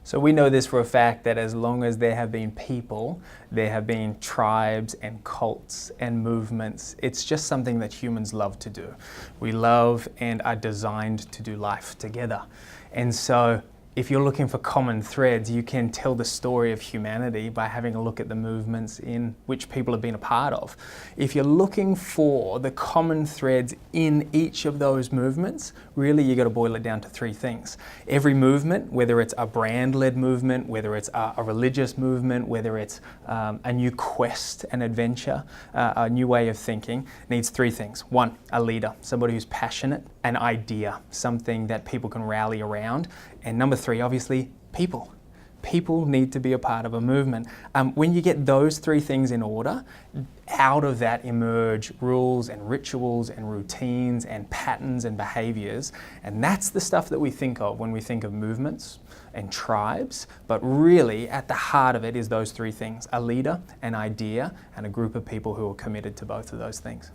So we know this for a fact that as long as there have been people, there have been tribes and cults and movements. It's just something that humans love to do. We love and are designed to do life together. And so if you're looking for common threads, you can tell the story of humanity by having a look at the movements in which people have been a part of. If you're looking for the common threads in each of those movements, really you got to boil it down to three things. Every movement, whether it's a brand-led movement, whether it's a religious movement, whether it's a new quest, an adventure, a new way of thinking, needs three things. One, a leader, somebody who's passionate, an idea, something that people can rally around. And number three, obviously, people. People need to be a part of a movement. When you get those three things in order, out of that emerge rules and rituals and routines and patterns and behaviors. And that's the stuff that we think of when we think of movements and tribes. But really, at the heart of it is those three things: a leader, an idea, and a group of people who are committed to both of those things.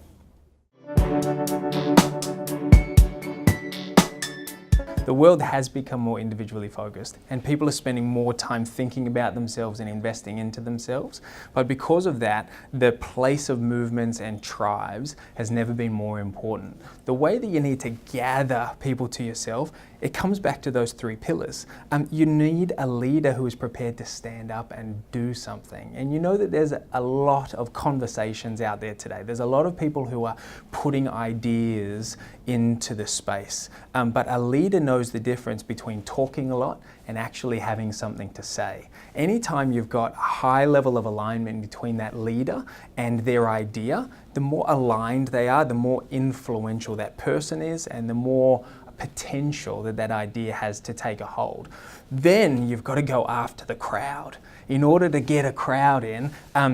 The world has become more individually focused, and people are spending more time thinking about themselves and investing into themselves. But because of that, the place of movements and tribes has never been more important. The way that you need to gather people to yourself, it comes back to those three pillars. You need a leader who is prepared to stand up and do something. And you know that there's a lot of conversations out there today. There's a lot of people who are putting ideas into the space. But a leader knows the difference between talking a lot and actually having something to say. Anytime you've got a high level of alignment between that leader and their idea, the more aligned they are, the more influential that person is, and the more potential that that idea has to take a hold. Then you've got to go after the crowd. In order to get a crowd in,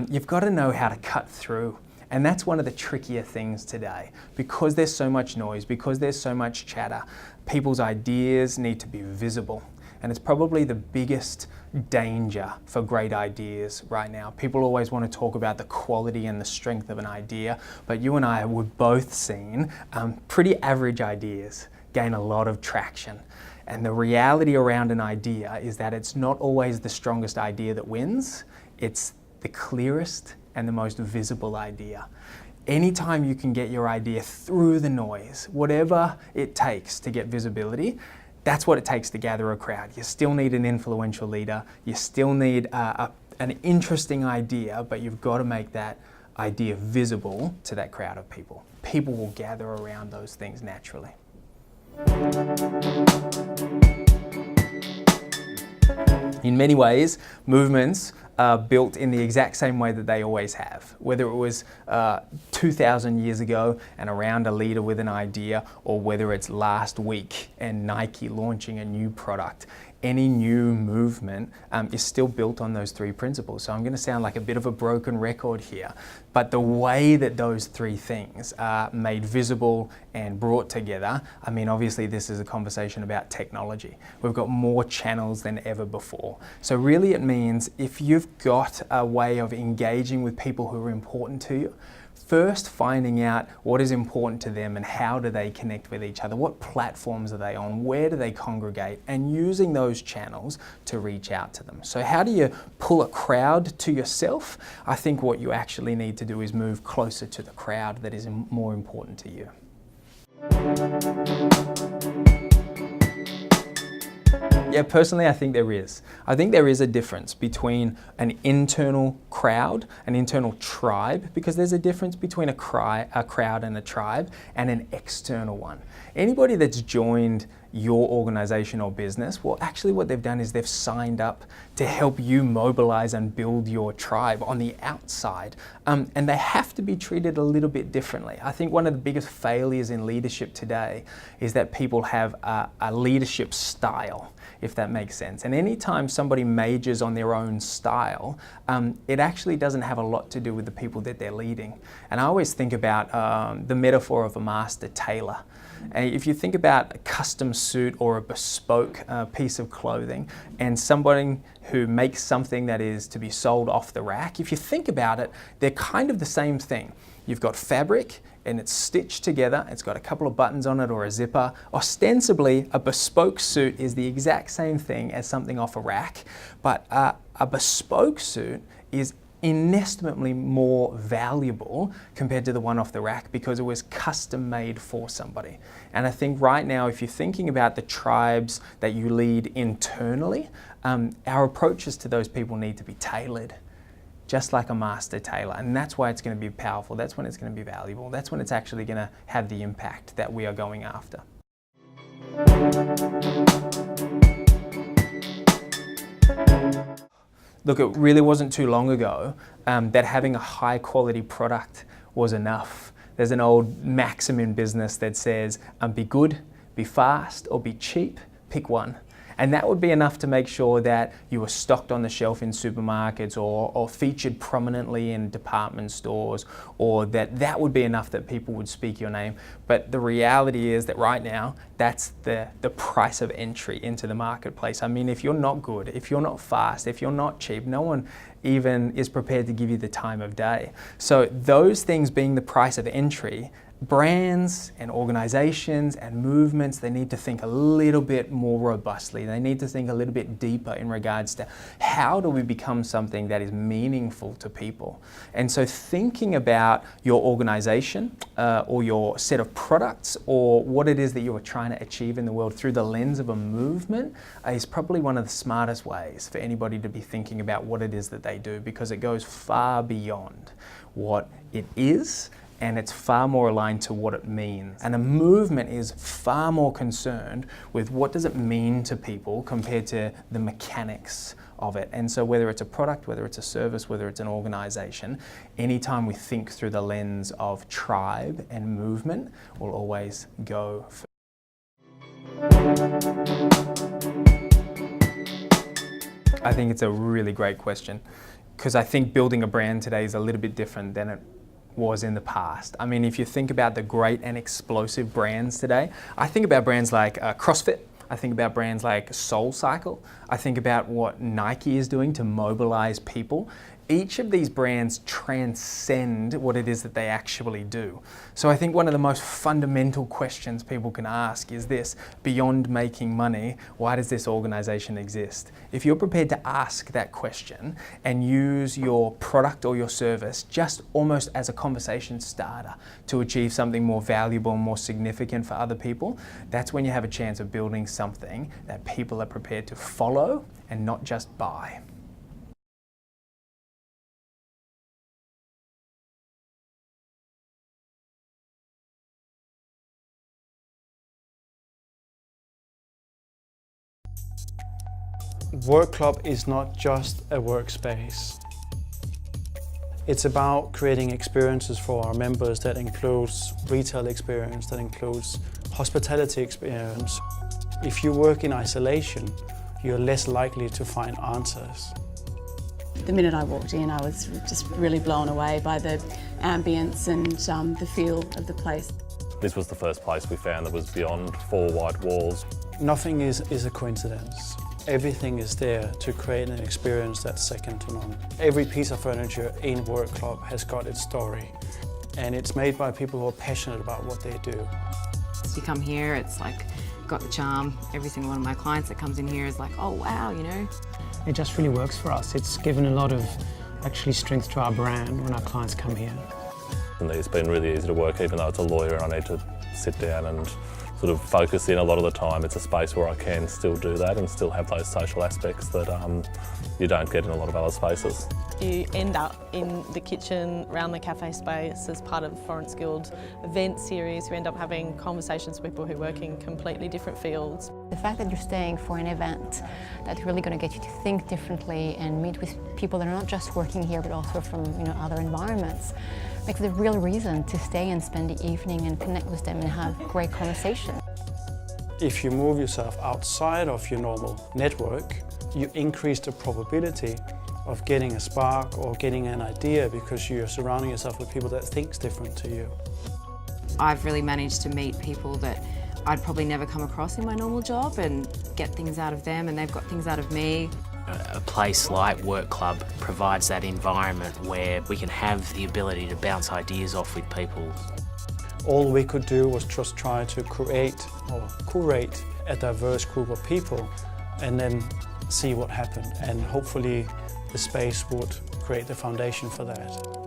you've got to know how to cut through. And that's one of the trickier things today. Because there's so much noise, because there's so much chatter, people's ideas need to be visible. And it's probably the biggest danger for great ideas right now. People always want to talk about the quality and the strength of an idea, but you and I have both seen pretty average ideas gain a lot of traction. And the reality around an idea is that it's not always the strongest idea that wins, it's the clearest and the most visible idea. Anytime you can get your idea through the noise, whatever it takes to get visibility, that's what it takes to gather a crowd. You still need an influential leader, you still need an interesting idea, but you've got to make that idea visible to that crowd of people. People will gather around those things naturally. In many ways, movements are built in the exact same way that they always have. Whether it was 2,000 years ago and around a leader with an idea, or whether it's last week and Nike launching a new product, any new movement is still built on those three principles. So I'm going to sound like a bit of a broken record here, but the way that those three things are made visible and brought together, I mean, obviously this is a conversation about technology. We've got more channels than ever before. So really it means if you've got a way of engaging with people who are important to you, first finding out what is important to them and how do they connect with each other, what platforms are they on, where do they congregate, and using those channels to reach out to them. So how do you pull a crowd to yourself? I think what you actually need to do is move closer to the crowd that is more important to you. Yeah, personally, I think there is. I think there is a difference between an internal crowd, an internal tribe, because there's a difference between a crowd and a tribe, and an external one. Anybody that's joined your organization or business, well, actually what they've done is they've signed up to help you mobilize and build your tribe on the outside. And they have to be treated a little bit differently. I think one of the biggest failures in leadership today is that people have a leadership style, if that makes sense. And anytime somebody majors on their own style, it actually doesn't have a lot to do with the people that they're leading. And I always think about the metaphor of a master tailor. If you think about a custom suit or a bespoke piece of clothing and somebody who makes something that is to be sold off the rack, if you think about it, they're kind of the same thing. You've got fabric and it's stitched together. It's got a couple of buttons on it or a zipper. Ostensibly, a bespoke suit is the exact same thing as something off a rack, but a bespoke suit is inestimably more valuable compared to the one off the rack because it was custom made for somebody. And I think right now, if you're thinking about the tribes that you lead internally, our approaches to those people need to be tailored, just like a master tailor. And that's why it's going to be powerful. That's when it's going to be valuable. That's when it's actually going to have the impact that we are going after. Look, it really wasn't too long ago that having a high quality product was enough. There's an old maxim in business that says, be good, be fast, or be cheap, pick one. And that would be enough to make sure that you were stocked on the shelf in supermarkets or featured prominently in department stores, or that would be enough that people would speak your name. But the reality is that right now, that's the price of entry into the marketplace. I mean, if you're not good, if you're not fast, if you're not cheap, no one even is prepared to give you the time of day. So those things being the price of entry, brands and organizations and movements, they need to think a little bit more robustly. They need to think a little bit deeper in regards to how do we become something that is meaningful to people. And so thinking about your organization or your set of products or what it is that you are trying to achieve in the world through the lens of a movement is probably one of the smartest ways for anybody to be thinking about what it is that they do, because it goes far beyond what it is, and it's far more aligned to what it means. And a movement is far more concerned with what does it mean to people compared to the mechanics of it. And so whether it's a product, whether it's a service, whether it's an organization, anytime we think through the lens of tribe and movement, we'll always go for. I think it's a really great question, because I think building a brand today is a little bit different than it was in the past. I mean, if you think about the great and explosive brands today, I think about brands like CrossFit, I think about brands like SoulCycle, I think about what Nike is doing to mobilize people. Each of these brands transcend what it is that they actually do. So I think one of the most fundamental questions people can ask is this: beyond making money, why does this organization exist? If you're prepared to ask that question and use your product or your service just almost as a conversation starter to achieve something more valuable and more significant for other people, that's when you have a chance of building something that people are prepared to follow and not just buy. Work Club is not just a workspace. It's about creating experiences for our members that includes retail experience, that includes hospitality experience. If you work in isolation, you're less likely to find answers. The minute I walked in, I was just really blown away by the ambience and the feel of the place. This was the first place we found that was beyond 4 white walls. Nothing is a coincidence. Everything is there to create an experience that's second to none. Every piece of furniture in Work Club has got its story, and it's made by people who are passionate about what they do. You come here, it's like got the charm. Every single one of my clients that comes in here is like, oh wow, you know. It just really works for us. It's given a lot of actually strength to our brand when our clients come here. And it's been really easy to work, even though it's a lawyer and I need to sit down and sort of focus in a lot of the time. It's a space where I can still do that and still have those social aspects that you don't get in a lot of other spaces. You end up in the kitchen, around the cafe space as part of Florence Guild event series. You end up having conversations with people who work in completely different fields. The fact that you're staying for an event that's really going to get you to think differently and meet with people that are not just working here but also from other environments makes it a real reason to stay and spend the evening and connect with them and have great conversation. If you move yourself outside of your normal network, you increase the probability of getting a spark or getting an idea because you're surrounding yourself with people that think different to you. I've really managed to meet people that I'd probably never come across in my normal job and get things out of them, and they've got things out of me. A place like Work Club provides that environment where we can have the ability to bounce ideas off with people. All we could do was just try to create or curate a diverse group of people and then see what happened. And hopefully the space would create the foundation for that.